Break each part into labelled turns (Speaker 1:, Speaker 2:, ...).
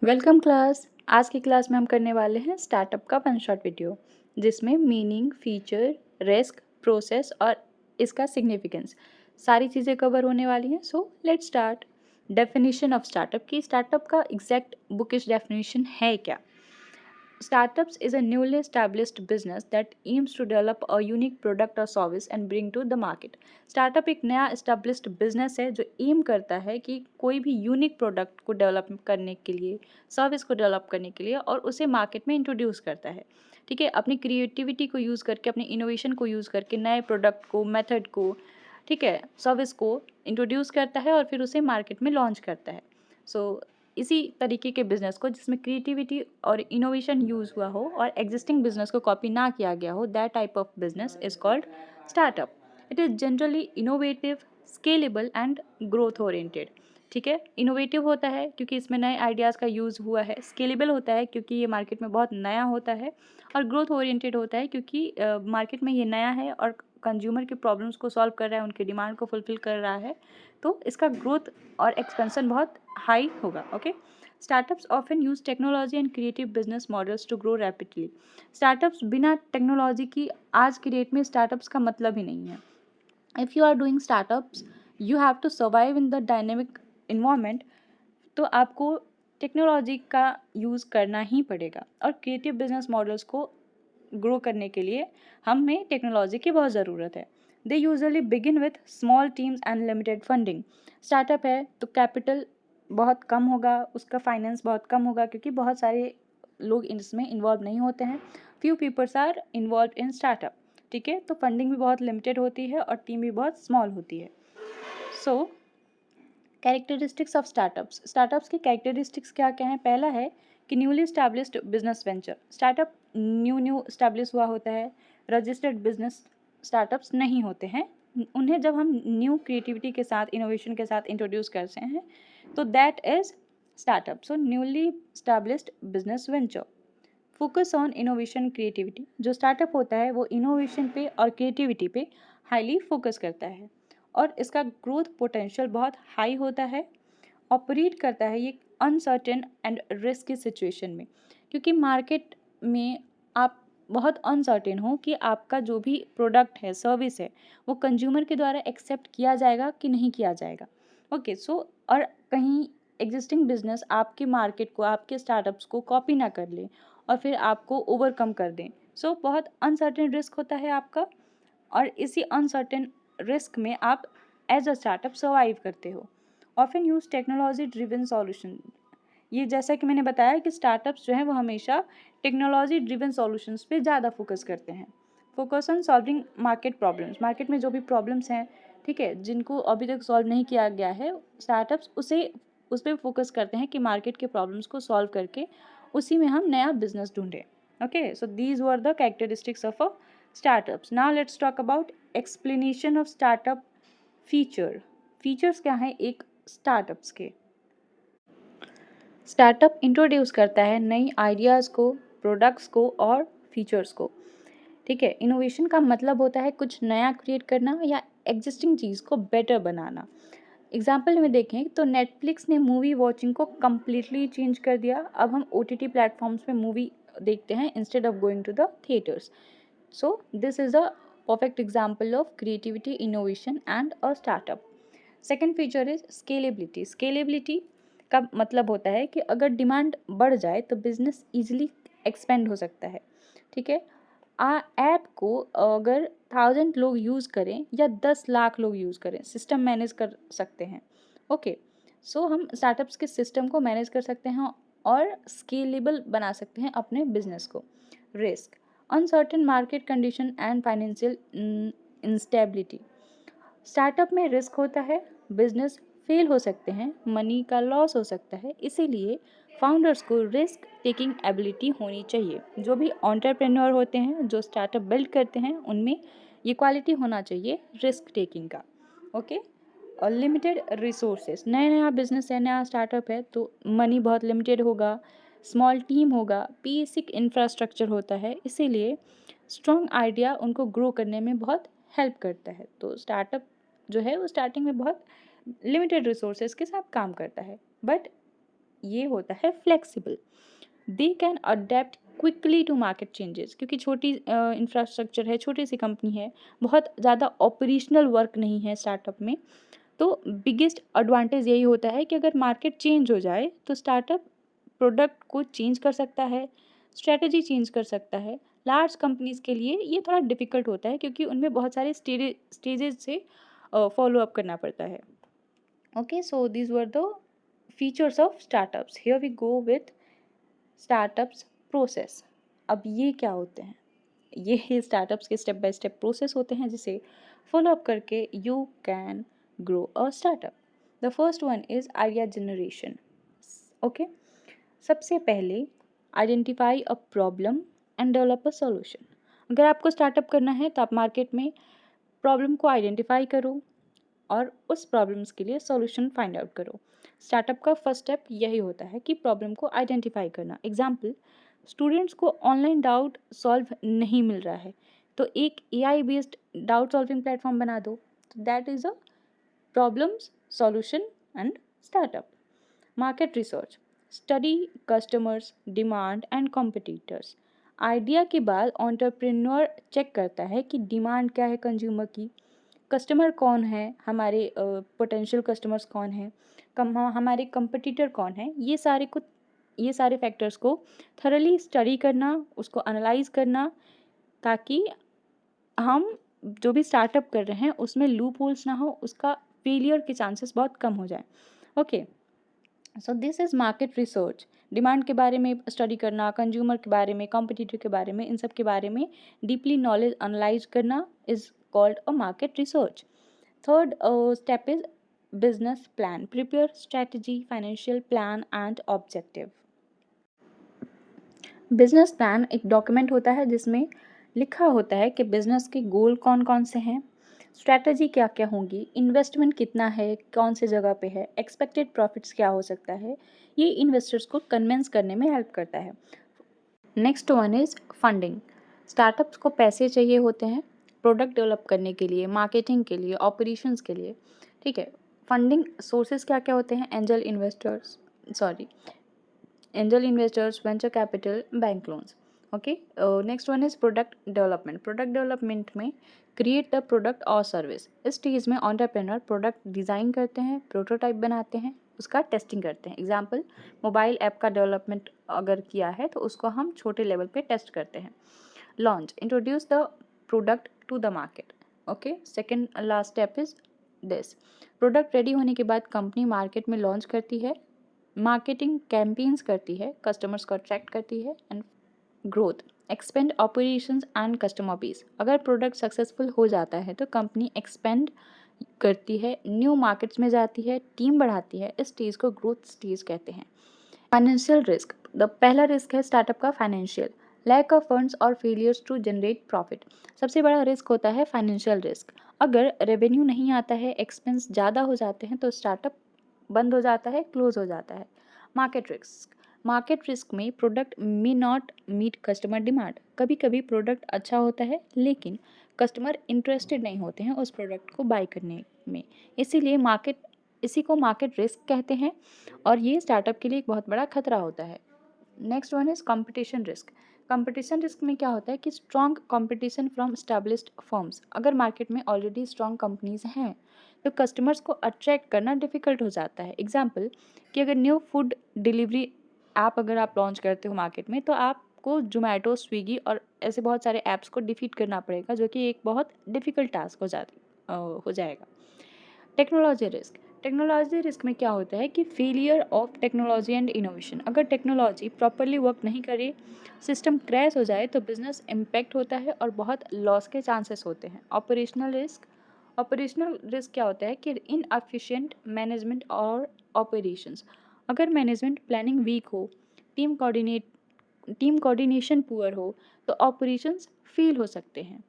Speaker 1: Welcome class. आज की class में हम करने वाले हैं स्टार्टअप का वन शॉट वीडियो, जिसमें मीनिंग, फीचर, रिस्क, प्रोसेस और इसका सिग्निफिकेंस सारी चीज़ें कवर होने वाली हैं। So let's start. Definition of startup की स्टार्टअप का एग्जैक्ट बुकिश डेफिनेशन है क्या? Startups is a newly established business that aims to develop a unique product or service and bring to the market. Startup एक नया established business है जो aim करता है कि कोई भी unique product को develop करने के लिए, service को develop करने के लिए और उसे market में introduce करता है। ठीक है, अपनी creativity को use करके, अपनी innovation को use करके नए product को, method को, ठीक है, सर्विस को इंट्रोड्यूस करता है और फिर उसे मार्केट में लॉन्च करता है। सो इसी तरीके के बिजनेस को जिसमें क्रिएटिविटी और इनोवेशन यूज़ हुआ हो और एग्जिस्टिंग बिजनेस को कॉपी ना किया गया हो, that type of business is called startup. It is generally innovative, scalable and growth oriented. ठीक है, इनोवेटिव होता है क्योंकि इसमें नए आइडियाज़ का यूज़ हुआ है, स्केलेबल होता है क्योंकि ये मार्केट में बहुत नया होता है, और ग्रोथ ओरिएंटेड होता है क्योंकि मार्केट में ये नया है और कंज्यूमर के प्रॉब्लम्स को सॉल्व कर रहा है, उनके डिमांड को फुलफिल कर रहा है, तो इसका ग्रोथ और एक्सपेंशन बहुत हाई होगा। Okay, startups often use technology and creative business models to grow rapidly. Startups बिना टेक्नोलॉजी की आज की डेट में स्टार्टअप्स का मतलब ही नहीं है। If you are doing startups, you have to survive in the dynamic environment, तो आपको टेक्नोलॉजी का यूज़ करना ही पड़ेगा और क्रिएटिव बिजनेस मॉडल्स को ग्रो करने के लिए हमें टेक्नोलॉजी की बहुत ज़रूरत है। They usually begin with small teams and limited funding. Startup है तो कैपिटल बहुत कम होगा, उसका फाइनेंस बहुत कम होगा क्योंकि बहुत सारे लोग इसमें इन्वॉल्व नहीं होते हैं। Few peoples are involve in startup. ठीक है, तो फंडिंग भी बहुत लिमिटेड होती है और टीम भी बहुत स्मॉल होती है। सो कैरेक्टरिस्टिक्स ऑफ स्टार्टअप्स। स्टार्टअप्स के कैरेक्टरिस्टिक्स क्या क्या हैं? पहला है कि newly established business venture. Startup new establish हुआ होता है, रजिस्टर्ड बिजनेस स्टार्टअप्स नहीं होते हैं। उन्हें जब हम न्यू क्रिएटिविटी के साथ, इनोवेशन के साथ इंट्रोड्यूस करते हैं तो that is startup. So newly established business venture. Focus on innovation creativity. जो स्टार्टअप होता है वो इनोवेशन पे और क्रिएटिविटी पे हाईली फोकस करता है और इसका ग्रोथ पोटेंशियल बहुत हाई होता है। ऑपरेट करता है ये अनसर्टेन एंड रिस्की सिचुएशन में, क्योंकि मार्केट में आप बहुत अनसर्टेन हो कि आपका जो भी प्रोडक्ट है, सर्विस है, वो कंज्यूमर के द्वारा एक्सेप्ट किया जाएगा कि नहीं किया जाएगा। ओके, सो और कहीं एग्जिस्टिंग बिजनेस आपके मार्केट को, आपके स्टार्टअप्स को कॉपी ना कर ले और फिर आपको ओवरकम कर दें। सो बहुत अनसर्टेन रिस्क होता है आपका, और इसी अनसर्टेन रिस्क में आप एज अ स्टार्टअप सर्वाइव करते हो। Often use technology driven solution. ये जैसा कि मैंने बताया कि स्टार्टअप्स जो हैं वो हमेशा टेक्नोलॉजी ड्रिवन सॉल्यूशंस पे ज़्यादा फोकस करते हैं। Focus on solving market problems. Market में जो भी प्रॉब्लम्स हैं, ठीक है, जिनको अभी तक सॉल्व नहीं किया गया है, स्टार्टअप्स उस पर फोकस करते हैं कि मार्केट के प्रॉब्लम्स को सॉल्व करके उसी में हम नया बिजनेस ढूंढें। Okay, so these were the characteristics of a startups. Now let's talk about explanation of startup feature. Features क्या हैं एक स्टार्टअप्स के? स्टार्टअप इंट्रोड्यूस करता है नई आइडियाज़ को, प्रोडक्ट्स को और फीचर्स को। ठीक है, इनोवेशन का मतलब होता है कुछ नया क्रिएट करना या एग्जिस्टिंग चीज़ को बेटर बनाना। एग्जाम्पल में देखें तो नेटफ्लिक्स ने मूवी वॉचिंग को कम्प्लीटली चेंज कर दिया। अब हम OTT प्लेटफॉर्म्स पे मूवी देखते हैं instead of going to the theatres. So this is a perfect example of creativity, innovation and a startup. Second feature is scalability. Scalability का मतलब होता है कि अगर डिमांड बढ़ जाए तो बिजनेस इजीली एक्सपेंड हो सकता है। ठीक है, ऐप को अगर 1000 लोग यूज़ करें या 10 लाख लोग यूज़ करें, सिस्टम मैनेज कर सकते हैं। ओके, सो हम स्टार्टअप्स के सिस्टम को मैनेज कर सकते हैं और स्केलेबल बना सकते हैं अपने बिजनेस को। Risk, uncertain market condition and financial instability. Startup में रिस्क होता है, बिजनेस फेल हो सकते हैं, मनी का लॉस हो सकता है, इसीलिए फाउंडर्स को रिस्क टेकिंग एबिलिटी होनी चाहिए। जो भी एंटरप्रेन्योर होते हैं, जो स्टार्टअप बिल्ड करते हैं, उनमें ये क्वालिटी होना चाहिए रिस्क टेकिंग का। ओके, और लिमिटेड रिसोर्सेज। नया बिजनेस है, नया स्टार्टअप है तो मनी बहुत लिमिटेड होगा, स्मॉल टीम होगा, बेसिक इंफ्रास्ट्रक्चर होता है, इसीलिए स्ट्रॉन्ग आइडिया उनको ग्रो करने में बहुत हेल्प करता है। तो स्टार्टअप जो है वो स्टार्टिंग में बहुत लिमिटेड रिसोर्सेज के साथ काम करता है, बट ये होता है flexible. They can adapt quickly to market changes, क्योंकि छोटी इंफ्रास्ट्रक्चर है, छोटी सी कंपनी है, बहुत ज़्यादा ऑपरेशनल वर्क नहीं है स्टार्टअप में। तो बिगेस्ट एडवांटेज यही होता है कि अगर मार्केट चेंज हो जाए तो स्टार्टअप प्रोडक्ट को चेंज कर सकता है, स्ट्रैटेजी चेंज कर सकता है। लार्ज कंपनीज़ के लिए ये थोड़ा डिफ़िकल्ट होता है, क्योंकि उनमें बहुत सारे स्टेजेस से फॉलो अप करना पड़ता है। Okay, so these were the features of startups. Here we go with startups process. अब ये क्या होते हैं? ये स्टार्टअप्स के स्टेप बाय स्टेप प्रोसेस होते हैं जिसे फॉलो अप करके you can grow a startup. The first one is idea generation. Okay, सबसे पहले identify a problem and develop a solution. अगर आपको स्टार्टअप करना है तो आप मार्केट में प्रॉब्लम को आइडेंटिफाई करो और उस प्रॉब्लम्स के लिए सॉल्यूशन फाइंड आउट करो। स्टार्टअप का फर्स्ट स्टेप यही होता है कि प्रॉब्लम को आइडेंटिफाई करना। एग्जाम्पल, स्टूडेंट्स को ऑनलाइन डाउट सॉल्व नहीं मिल रहा है तो एक AI based doubt solving platform बना दो। That is a problems, solution and startup. Market research, study customers demand and competitors. Idea के बाद एंटरप्रेन्योर चेक करता है कि डिमांड क्या है कंज्यूमर की, कस्टमर कौन है, हमारे पोटेंशियल कस्टमर्स कौन हैं, हमारे कंपटीटर कौन है। ये सारे फैक्टर्स को थरली स्टडी करना, उसको एनालाइज करना, ताकि हम जो भी स्टार्टअप कर रहे हैं उसमें लूप होल्स ना हो, उसका फेलियर के चांसेस बहुत कम हो जाए। Okay, so this is market research. Demand के बारे में स्टडी करना, कंज्यूमर के बारे में, कॉम्पिटिटर के बारे में, इन सब के बारे में डीपली नॉलेज एनालाइज करना is called a market research. Third step is business plan. Prepare strategy, financial plan and objective. Business plan एक डॉक्यूमेंट होता है जिसमें लिखा होता है कि बिजनेस के गोल कौन कौन से हैं, स्ट्रैटेजी क्या क्या होंगी, इन्वेस्टमेंट कितना है, कौन से जगह पे है, एक्सपेक्टेड प्रॉफिट्स क्या हो सकता है। ये इन्वेस्टर्स को कन्विंस करने में हेल्प करता है। Next one is funding. Startups को पैसे चाहिए होते हैं प्रोडक्ट डेवलप करने के लिए, मार्केटिंग के लिए, ऑपरेशंस के लिए। ठीक है, फंडिंग सोर्सेज क्या क्या होते हैं? Angel investors, venture capital, bank loans. Okay, next one is product development. Product development में क्रिएट द प्रोडक्ट और सर्विस। इस स्टेज में एंटरप्रेन्योर प्रोडक्ट डिज़ाइन करते हैं, प्रोटोटाइप बनाते हैं, उसका टेस्टिंग करते हैं। एग्जाम्पल, मोबाइल ऐप का डेवलपमेंट अगर किया है तो उसको हम छोटे लेवल पे टेस्ट करते हैं। Launch, introduce the product to the market. Okay, second last step is this. Product ready होने के बाद कंपनी मार्केट में लॉन्च करती है, मार्केटिंग कैंपेन्स करती है, कस्टमर्स को अट्रैक्ट करती है, and growth, expand operations and customer base. अगर प्रोडक्ट सक्सेसफुल हो जाता है तो कंपनी एक्सपेंड करती है, न्यू मार्केट्स में जाती है, टीम बढ़ाती है। इस स्टेज को ग्रोथ स्टेज कहते हैं। फाइनेंशियल रिस्क, द पहला रिस्क है स्टार्टअप का फाइनेंशियल, लैक ऑफ फंड्स और फेलियर्स टू जनरेट प्रॉफिट। सबसे बड़ा रिस्क होता है फाइनेंशियल रिस्क। अगर रेवेन्यू नहीं आता है, एक्सपेंस ज़्यादा हो जाते हैं तो स्टार्टअप बंद हो जाता है, क्लोज हो जाता है। मार्केट रिस्क में product may not meet customer demand. कभी कभी प्रोडक्ट अच्छा होता है लेकिन कस्टमर इंटरेस्टेड नहीं होते हैं उस प्रोडक्ट को बाय करने में, इसी को मार्केट रिस्क कहते हैं और ये स्टार्टअप के लिए एक बहुत बड़ा खतरा होता है। Next one is competition risk. Competition risk में क्या होता है कि strong competition from established firms. अगर मार्केट में ऑलरेडी स्ट्रॉन्ग कंपनीज हैं तो कस्टमर्स को अट्रैक्ट करना डिफिकल्ट हो जाता है। एग्जाम्पल, कि अगर न्यू फूड डिलीवरी ऐप अगर आप लॉन्च करते हो मार्केट में तो आपको जोमेटो, स्विगी और ऐसे बहुत सारे ऐप्स को डिफीट करना पड़ेगा, जो कि एक बहुत डिफिकल्ट टास्क हो जाएगा। टेक्नोलॉजी रिस्क में क्या होता है कि failure of technology and innovation. अगर टेक्नोलॉजी प्रॉपरली वर्क नहीं करे, सिस्टम क्रैश हो जाए तो बिजनेस इम्पैक्ट होता है और बहुत लॉस के चांसेस होते हैं। ऑपरेशनल रिस्क क्या होता है कि इनएफिशिएंट मैनेजमेंट और ऑपरेशंस। अगर मैनेजमेंट प्लानिंग वीक हो, टीम कोऑर्डिनेशन पुअर हो तो ऑपरेशंस फेल हो सकते हैं।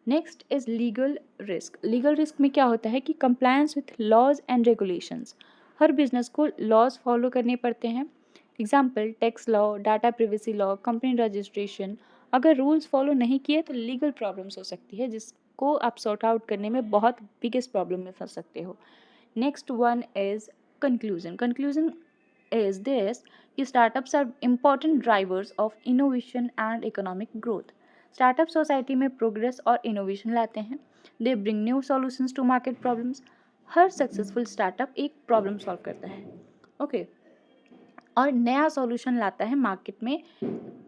Speaker 1: नेक्स्ट इज लीगल रिस्क में क्या होता है कि compliance with laws and regulations. हर बिजनेस को लॉज फॉलो करने पड़ते हैं। Example, tax law, data privacy law, company registration. अगर रूल्स फॉलो नहीं किए तो लीगल प्रॉब्लम्स हो सकती है जिसको आप सॉर्ट आउट करने में बहुत बिगेस्ट प्रॉब्लम में फंस सकते हो। Next one is conclusion. is this कि startups are important drivers of innovation and economic growth. Startup society में progress और innovation लाते हैं. They bring new solutions to market problems. Her successful startup एक problem solve करता है. Okay. और नया solution लाता है market में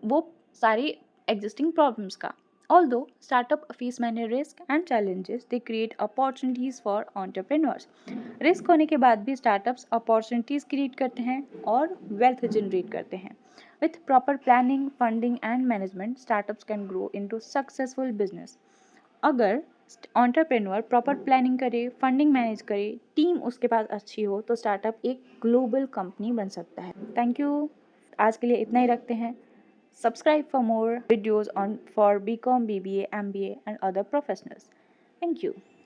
Speaker 1: वो सारी existing problems का. Although startup face many risks and challenges, they create opportunities for entrepreneurs. Risk होने के बाद भी स्टार्टअप्स अपॉर्चुनिटीज़ क्रिएट करते हैं और वेल्थ जनरेट करते हैं. With proper planning, funding and management, startups can grow into successful business. अगर एंटरप्रेन्योर प्रॉपर प्लानिंग करे, फंडिंग मैनेज करे, टीम उसके पास अच्छी हो, तो स्टार्टअप एक ग्लोबल कंपनी बन सकता है. Thank you. आज के लिए इतना ही रखते हैं. Subscribe for more videos on for BCom, BBA, MBA and other professionals. Thank you.